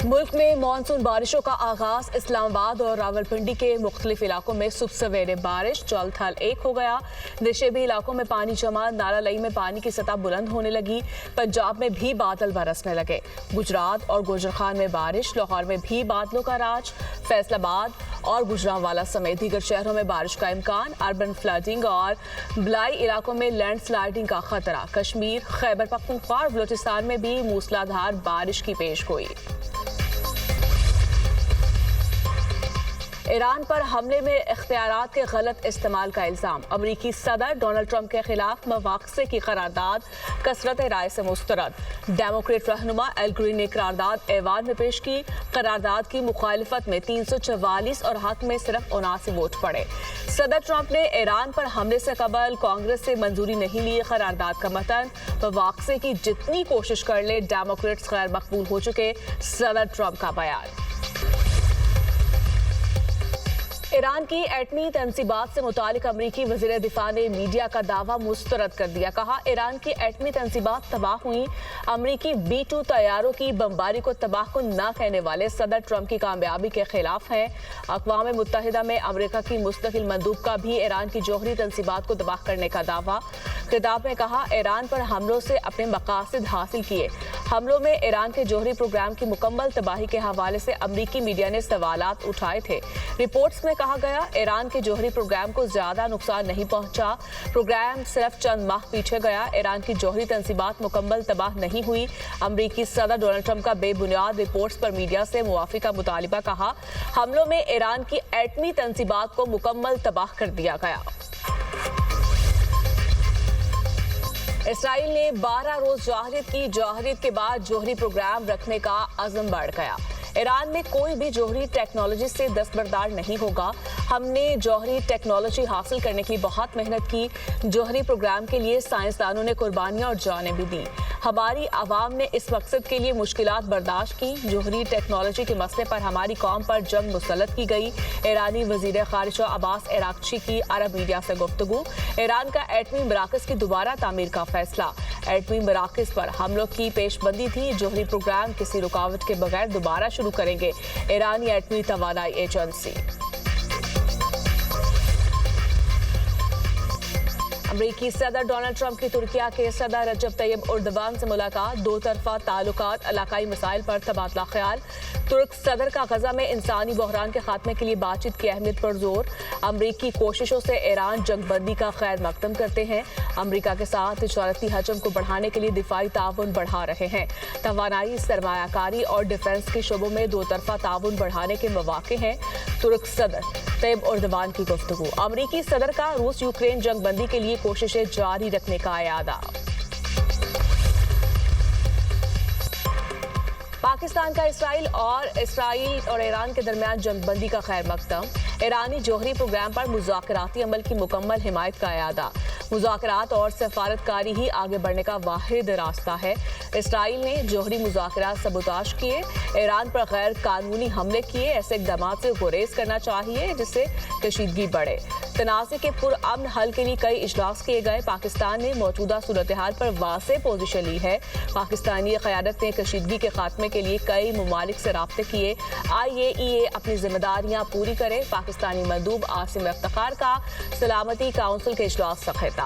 मुल्क में मानसून बारिशों का आगाज। इस्लामाबाद और रावलपिंडी के मुख्तलिफ इलाकों में सुबह सवेरे बारिश, जल थल एक हो गया। नशेबी इलाकों में पानी जमा, नाला लई में पानी की सतह बुलंद होने लगी। पंजाब में भी बादल बरसने लगे। गुजरात और गुजरखान में बारिश, लाहौर में भी बादलों का राज। फैसलाबाद और गुजरांवाला समेत दीगर शहरों में बारिश का इम्कान। अर्बन फ्लडिंग और बलाई इलाकों में लैंडस्लाइडिंग का खतरा। कश्मीर, खैबर पख्तूनख्वा और बलूचिस्तान में भी मूसलाधार बारिश की पेशगोई। ईरान पर हमले में इख्तियारात के गलत इस्तेमाल का इल्जाम। अमरीकी सदर डोनाल्ड ट्रंप के खिलाफ मवाक़से की करारदाद कसरत राय से मुस्तरद। डेमोक्रेट रहनुमा एल ग्रीन ने करारदाद ऐवान में पेश की। करारदाद की मुखालिफत में 344 और हक में सिर्फ 79 वोट पड़े। सदर ट्रंप ने ईरान पर हमले से कबल कांग्रेस से मंजूरी नहीं ली। करारदाद का मतन मवाक़से की जितनी कोशिश कर ले डेमोक्रेट्स गैर मकबूल हो चुके। सदर ट्रंप का बयान। ईरान की एटमी तनसीबात से मुतालिक अमरीकी वज़ीर दिफा ने मीडिया का दावा मुस्तरद कर दिया। कहा, ईरान की एटमी तनसीबात तबाह हुई। अमरीकी B-2 तैयारों की बमबारी को तबाह को न कहने वाले सदर ट्रंप की कामयाबी के खिलाफ हैं। अक़वाम मुत्तहिदा में अमरीका की मुस्तकिल मंदूब का भी ईरान की जौहरी तनसीबात को तबाह करने का दावा। खिताब में कहा, ईरान पर हमलों से अपने मकासद हासिल किए। हमलों में ईरान के जौहरी प्रोग्राम की मुकम्मल तबाही के हवाले से अमरीकी मीडिया ने सवालात उठाए थे। रिपोर्ट्स में कहा गया, ईरान के जौहरी प्रोग्राम को ज्यादा नुकसान नहीं पहुंचा। प्रोग्राम सिर्फ चंद माह पीछे गया। ईरान की जौहरी तनसीबात मुकम्मल तबाह नहीं हुई। अमरीकी सदर डोनाल्ड ट्रंप का बेबुनियाद रिपोर्ट्स पर मीडिया से मुआफ़ी का मुतालिबा। कहा, हमलों में ईरान की एटमी तनसीबात को मुकम्मल तबाह कर दिया गया। इसराइल ने 12 रोज जौहरियत की। जौहरियत के बाद जौहरी प्रोग्राम रखने का अज़म बढ़ गया। ईरान में कोई भी जौहरी टेक्नोलॉजी से दस्तबरदार नहीं होगा। हमने जौहरी टेक्नोलॉजी हासिल करने की बहुत मेहनत की। जौहरी प्रोग्राम के लिए साइंसदानों ने कुर्बानियां और जानें भी दी। हमारी आवाम ने इस मकसद के लिए मुश्किलात बर्दाश्त की। जौहरी टेक्नोलॉजी के मसले पर हमारी कौम पर जंग मुसल्लत की गई। ईरानी वजीर खारिजा अब्बास अरागची की अरब मीडिया से गुफ्तगू। ईरान का एटमी मराकज़ की दोबारा तामीर का फैसला। एटमी मराकज़ पर हमलों की पेशबंदी थी। जौहरी प्रोग्राम किसी रुकावट के बगैर दोबारा शुरू करेंगे ईरानी एटमी तवानाई एजेंसी। अमरीकी सदर डोनाल्ड ट्रंप की तुर्किया के सदर रजब तैयब एर्दोगान से मुलाकात। दो तरफा ताल्लुकात, इलाकाई मसाइल पर तबादला ख्याल। तुर्क सदर का गजा में इंसानी बहरान के खात्मे के लिए बातचीत की अहमियत पर जोर। अमरीकी कोशिशों से ईरान जंगबंदी का खैर मकदम करते हैं। अमरीका के साथ तिजारती हजम को बढ़ाने के लिए दिफाई ताउन बढ़ा रहे हैं। तवानाई, सरमायाकारी और डिफेंस के शोबों में दो तरफा ताउन बढ़ाने के मौके हैं। तुर्क सदर तैयब एर्दोगान की गुफ्तगू। अमरीकी सदर का रूस यूक्रेन जंगबंदी के लिए कोशिशें जारी रखने का इरादा। पाकिस्तान का इसराइल और ईरान के दरमियान जंगबंदी का खैर मकदम। ईरानी जौहरी प्रोग्राम पर मुज़ाकराती अमल की मुकम्मल हिमायत का इरादा। मुज़ाकरात और सफारतकारी ही आगे बढ़ने का वाहिद रास्ता है। इसराइल ने जौहरी मुज़ाकरात सबूताश किए, ईरान पर गैर कानूनी हमले किए। ऐसे इक़दाम से गुरेज करना चाहिए जिससे कशीदगी बढ़े। तनाज़े के पुरअमन हल के लिए कई इजलास किए गए। पाकिस्तान ने मौजूदा सूरत हाल पर वाज़ेह पोजीशन ली है। पाकिस्तानी क़यादत ने कशीदगी के खात्मे के लिए कई ममालिक से राब्ते किए। IAEA अपनी जिम्मेदारियां पूरी करे। पाकिस्तानी मंदूब आसिम इफ्तिखार का सलामती काउंसिल के इजलास से खिताब।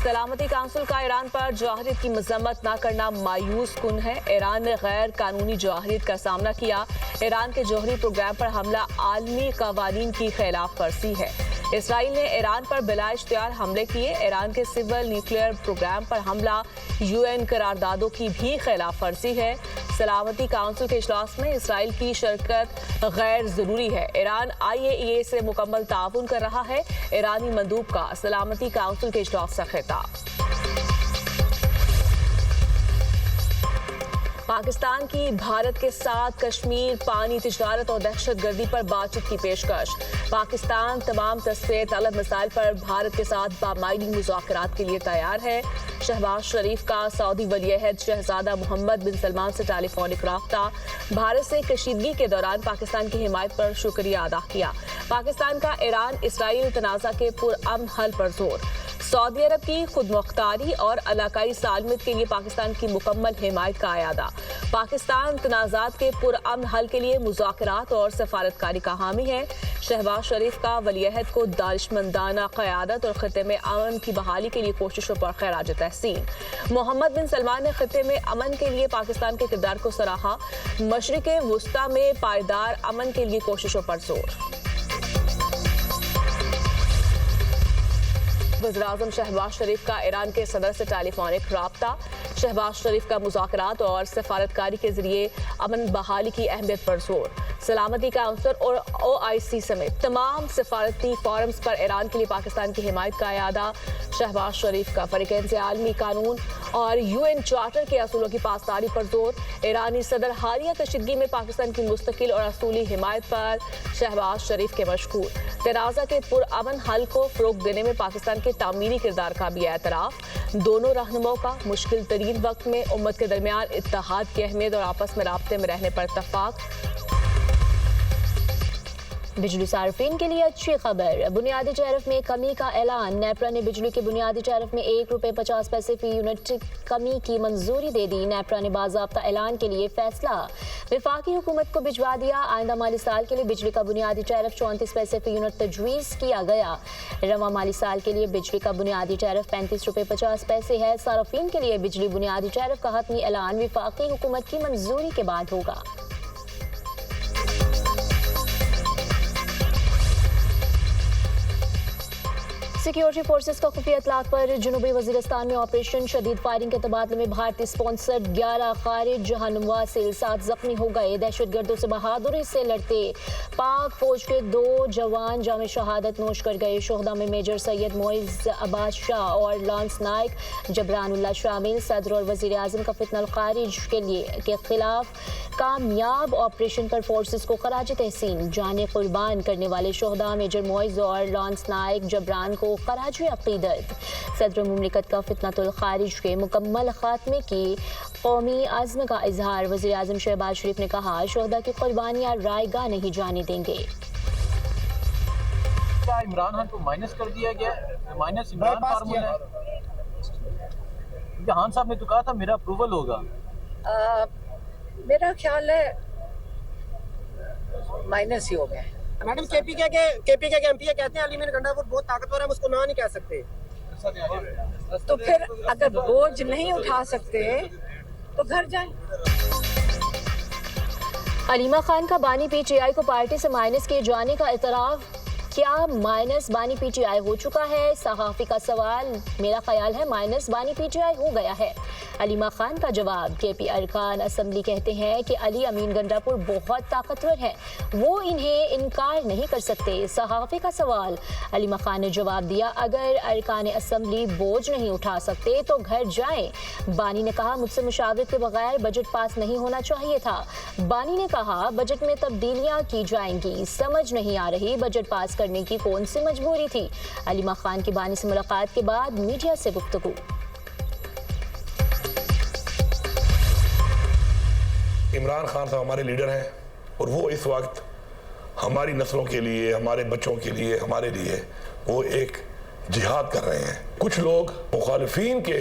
सलामती काउंसिल का ईरान पर जौहरियत की मजम्मत न करना मायूस कुन है। ईरान ने गैर कानूनी जौहरियत का सामना किया। ईरान के जौहरी प्रोग्राम पर हमला आलमी कवानीन की खिलाफ वर्जी है। इसराइल ने ईरान पर बिला इख्तियार हमले किए। ईरान के सिविल न्यूक्लियर प्रोग्राम पर हमला UN करारदादों की भी खिलाफ वर्जी है। सलामती काउंसिल के इजलास में इसराइल की शिरकत गैर जरूरी है। ईरान IAEA से मुकम्मल ताउन कर रहा है। ईरानी मंदूब का सलामती काउंसिल के इजलास से खिताब। पाकिस्तान की भारत के साथ कश्मीर, पानी, तिजारत और दहशतगर्दी पर बातचीत की पेशकश। पाकिस्तान तमाम तस्फीर तलब मसाइल पर भारत के साथ बामायनी मुज़ाकरात के लिए तैयार है। शहबाज शरीफ का सऊदी वली-ए-अहद शहजादा मोहम्मद बिन सलमान से टेलीफोनिक राब्ता। भारत से कशीदगी के दौरान पाकिस्तान की हिमायत पर शुक्रिया अदा किया। पाकिस्तान का ईरान इसराइल तनाज़ा के पुरअमन हल पर जोर। सऊदी अरब की खुदमुख्तारी और इलाकाई सालमियत के लिए पाकिस्तान की मुकम्मल हिमायत का अयादा। पाकिस्तान तनाज़ात के पुरअमन हल के लिए मुज़ाकरात और सफारतकारी का हामी है। शहबाज शरीफ का वलीअहद को दानिशमंदाना क़यादत और खित्ते में अमन की बहाली के लिए कोशिशों पर खैराज तहसीन। मोहम्मद बिन सलमान ने खित्ते में अमन के लिए पाकिस्तान के किरदार को सराहा। मशरिक़े वुस्ता में पायदार अमन के लिए कोशिशों पर जोर। वज़ीर-ए-आज़म शहबाज शरीफ का ईरान के सदर से टेलीफोनिक राब्ता। शहबाज शरीफ का मुज़ाकरात और सफारतकारी के जरिए अमन बहाली की अहमियत पर जोर। सलामती काउंसिल और OIC समेत तमाम सफारती फोरम्स पर ईरान के लिए पाकिस्तान की हिमायत का अयादा। शहबाज शरीफ का फरीक़ैन से आलमी कानून और UN चार्टर के असूलों की पासदारी पर जोर। ईरानी सदर हालिया कशीदगी में पाकिस्तान की मुस्तकिल और असूली हिमायत पर शहबाज शरीफ के मशकूर। तनाज़ा के पुरअमन हल को फ़रोग़ देने में पाकिस्तान के तामीरी किरदार का भी एतराफ़। दोनों रहनुमाओं का मुश्किल तरीन वक्त में उम्मत के दरमियान इत्तेहाद की अहमियत और आपस में राब्ते में रहने पर इत्तफ़ाक़। बिजली सार्फिन के लिए अच्छी खबर। बुनियादी टैरिफ में कमी का ऐलान। नेपरा ने बिजली के बुनियादी टैरिफ में ₹1.50 फी यूनिट कमी की मंजूरी दे दी। नेपरा ने बाज़ाब्ता ऐलान के लिए फैसला वफाकी हुकूमत को भिजवा दिया। आइंदा माली साल के लिए बिजली का बुनियादी टैरिफ 34 पैसे फी यूनिट तजवीज़ किया गया। रवा माली साल के लिए बिजली का बुनियादी टैरिफ ₹35.50 है। सार्फिन के लिए बिजली बुनियादी टैरिफ का हतमी ऐलान वफाकी हुकूमत की मंजूरी के बाद होगा। सिक्योरिटी फोर्सेस का खुफिया इतलात पर जनूबी वजीरिस्तान में ऑपरेशन। शदीद फायरिंग के तबादले में भारतीय स्पॉन्सर्ड 11 खारिज जहानुमा से 7 जख्मी हो गए। दहशतगर्दों से बहादुरी से लड़ते पाक फौज के 2 जवान जाम शहादत नोश कर गए। शोहदा में मेजर सैयद मोइज अब्बास शाह और लांस नाइक जबरानुल्लाह शामिल। सदर और वजीर आजम का फितनल खारिज के खिलाफ कामयाब ऑपरेशन पर फोर्सेस को खराज तहसीन। जाने कुर्बान करने वाले शोहदा मेजर मोइज और लांस नाइक जबरान को खराज अक़ीदत। सदर मुमलिकत का फितनतुल खारिज के मुकम्मल खात्मे की कौमी आज़्म का इजहार। वज़ीर आज़म शहबाज शरीफ ने कहा शोहदा की कुर्बानियाँ रायगा नहीं जाने देंगे। क्या इमरान खान को माइनस कर दिया गया? माइनस इमरान फार्मूला है। खान साहब ने तो कहा था मेरा अप्रूवल होगा। मेरा ख्याल है माइनस ही हो गया। मैडम केपीके के एमपी कहते हैं अली गंडापुर बहुत ताकतवर है, हम उसको ना नहीं कह सकते। तो फिर अगर बोझ नहीं उठा सकते तो घर जाएं। अलीमा खान का बानी PTI को पार्टी से माइनस किए जाने का इतराफ। क्या माइनस बानी PTI हो चुका है? सहाफ़ी का सवाल। मेरा ख्याल है माइनस बानी PTI हो गया है। अलीमा खान का जवाब। KP अरकान असम्बली कहते हैं कि अली अमीन गंडापुर बहुत ताकतवर है, वो इन्हें इनकार नहीं कर सकते। सहाफ़ी का सवाल। अलीमा खान ने जवाब दिया अगर अरकान असम्बली बोझ नहीं उठा सकते तो घर जाएं। बानी ने कहा मुझसे मुशावरत के बगैर बजट पास नहीं होना चाहिए था। बानी ने कहा बजट में तब्दीलियां की जाएंगी, समझ नहीं आ रही बजट पास करने की कौन सी मजबूरी थी। अलीमा खान की बानी से मुलाकात के बाद मीडिया से गुफ्तगू। इमरान खान साहब हमारे लीडर हैं और वो इस वक्त हमारी नस्लों के लिए, हमारे बच्चों के लिए, हमारे लिए वो एक जिहाद कर रहे हैं। कुछ लोग मुखालिफिन के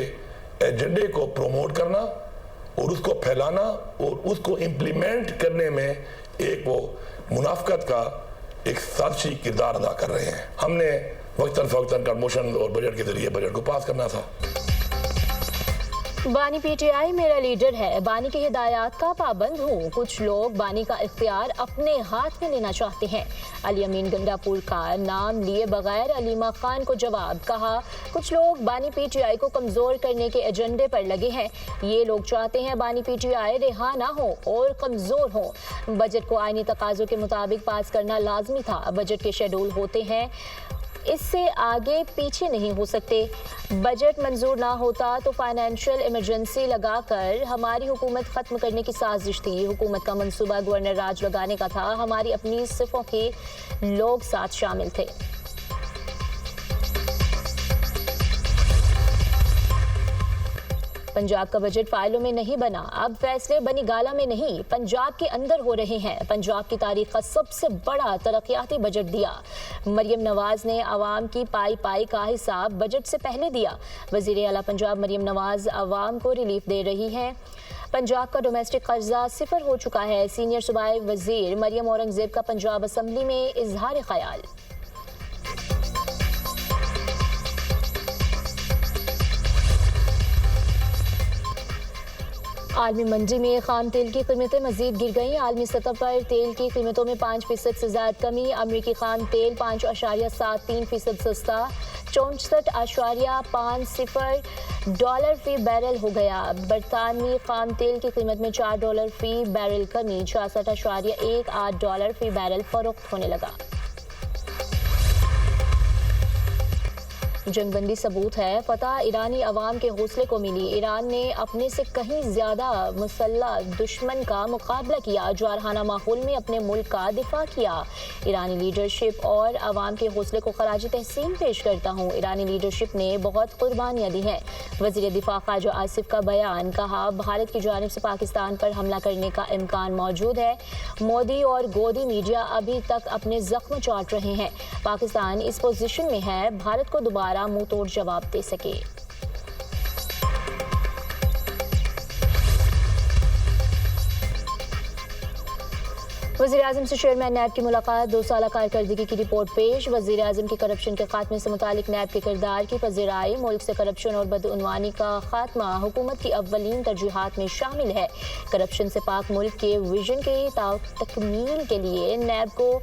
एजेंडे को प्रमोट करना और उसको फैलाना और उसको इम्प्लीमेंट करने में एक वो मुनाफकत का एक साजिशी किरदार अदा कर रहे हैं। हमने वक्तन फवक्तन का मोशन और बजट के जरिए बजट को पास करना था। बानी PTI मेरा लीडर है, बानी की हिदायत का पाबंद हूँ। कुछ लोग बानी का इख्तियार अपने हाथ में लेना चाहते हैं। अली अमीन गंडापुर का नाम लिए बगैर अलीमा खान को जवाब। कहा कुछ लोग बानी PTI को कमज़ोर करने के एजेंडे पर लगे हैं। ये लोग चाहते हैं बानी PTI रिहा ना हो और कमज़ोर हो। बजट को आईनी तकाज़ों के मुताबिक पास करना लाजमी था। बजट के शेड्यूल होते हैं, इससे आगे पीछे नहीं हो सकते। बजट मंजूर ना होता तो फाइनेंशियल इमरजेंसी लगाकर हमारी हुकूमत ख़त्म करने की साजिश थी। हुकूमत का मंसूबा गवर्नर राज लगाने का था। हमारी अपनी सिफ़ों के लोग साथ शामिल थे। पंजाब का बजट फाइलों में नहीं बना, अब फैसले बनी गाला में नहीं, पंजाब के अंदर हो रहे हैं। पंजाब की तारीख का सबसे बड़ा तरक्याती बजट दिया। मरियम नवाज ने आवाम की पाई पाई का हिसाब बजट से पहले दिया। वजीर आला पंजाब मरियम नवाज आवाम को रिलीफ दे रही हैं। पंजाब का डोमेस्टिक कर्जा 0 हो चुका है। सीनियर सूबाई वजीर मरियम औरंगजेब का पंजाब असम्बली में इजहार ख्याल। आलमी मंडी में खाम तेल की कीमतें मजीद गिर गईं। आलमी सतह पर तेल की कीमतों में 5% से ज्यादा कमी। अमरीकी खाम तेल 5.73% सस्ता, 64.50 डॉलर फी बैरल हो गया। बरतानवी खाम तेल की कीमत में $4 फी बैरल कमी, 66.18 डॉलर फी बैरल फरोख्त होने लगा। जंगबंदी सबूत है, फतह ईरानी अवाम के हौसले को मिली। ईरान ने अपने से कहीं ज्यादा मुसल्लह दुश्मन का मुकाबला किया, जारहाना माहौल में अपने मुल्क का दिफा किया। ईरानी लीडरशिप और अवाम के हौसले को खराज तहसीन पेश करता हूँ। ईरानी लीडरशिप ने बहुत कुर्बानियाँ दी हैं। वज़ीर दिफा ख्वाजा आसिफ का बयान, कहा भारत की जानिब से पाकिस्तान पर हमला करने का इम्कान मौजूद है। मोदी और गोदी मीडिया अभी तक अपने जख्म चाट रहे हैं। पाकिस्तान इस पोजीशन में है भारत को दोबारा मुंह तोड़ जवाब दे सके। वज़ीर-ए-आज़म से चेयरमैन नैब की मुलाकात, 2 साल कारकर्दगी की रिपोर्ट पेश। वज़ीर-ए-आज़म की करप्शन के खात्मे से मुतालिक नैब के किरदार की पज़ीराई। मुल्क से करप्शन और बदउनवानी का खात्मा हुकूमत की अव्वलीन तरजीहात में शामिल है। करप्शन से पाक मुल्क के विजन के तकमील के लिए नैब को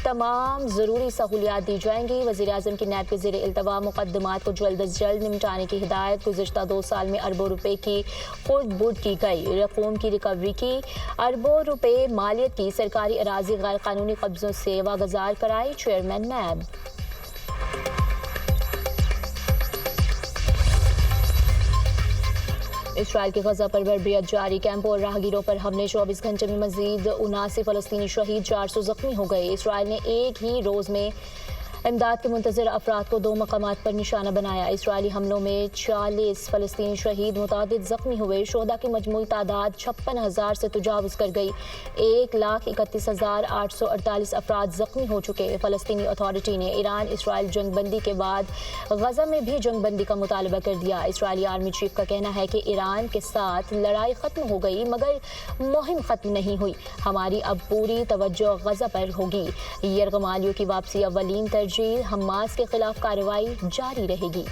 तमाम ज़रूरी सहूलियात दी जाएंगी। वज़ीर-ए-आज़म की नैब के ज़ेर इल्तवा मुकद्दमात को जल्द अज जल्द निपटाने की हिदायत। गुज़िश्ता 2 साल में अरबों रुपए की खुर्द बुर्द की गई। रकूम की रिकवरी की, अरबों रुपए मालियत की सरकारी अराजी गैर कानूनी कब्जों से वागजार कराई। चेयरमैन नैब। इसराइल के गजा पर बर्बरियत जारी, कैंपों और राहगीरों पर हमले। 24 घंटे में मजीद 79 फ़लस्तीनी शहीद, 400 जख्मी हो गए। इसराइल ने एक ही रोज़ में इमदाद के मुंतज़िर अफराद को 2 मकामात पर निशाना बनाया। इसराइली हमलों में 40 फ़लस्तीनी शहीद, मुतादिद ज़ख्मी हुए। शोहदा की मजमूई तादाद 56,000 से तजावुज़ कर गई। 1,31,848 अफराद ज़ख्मी हो चुके। फ़लस्तीनी अथॉरिटी ने ईरान इसराइल जंगबंदी के बाद गजा में भी जंगबंदी का मुतालबा कर दिया। इसराइली आर्मी चीफ का कहना है कि ईरान के साथ लड़ाई ख़त्म हो गई मगर मुहिम ख़त्म नहीं हुई। हमारी अब पूरी तवज्जो गजा पर होगी। यरगमालियों की वापसी, अव्वलीन तरजीह, हमास के खिलाफ कार्रवाई जारी रहेगी।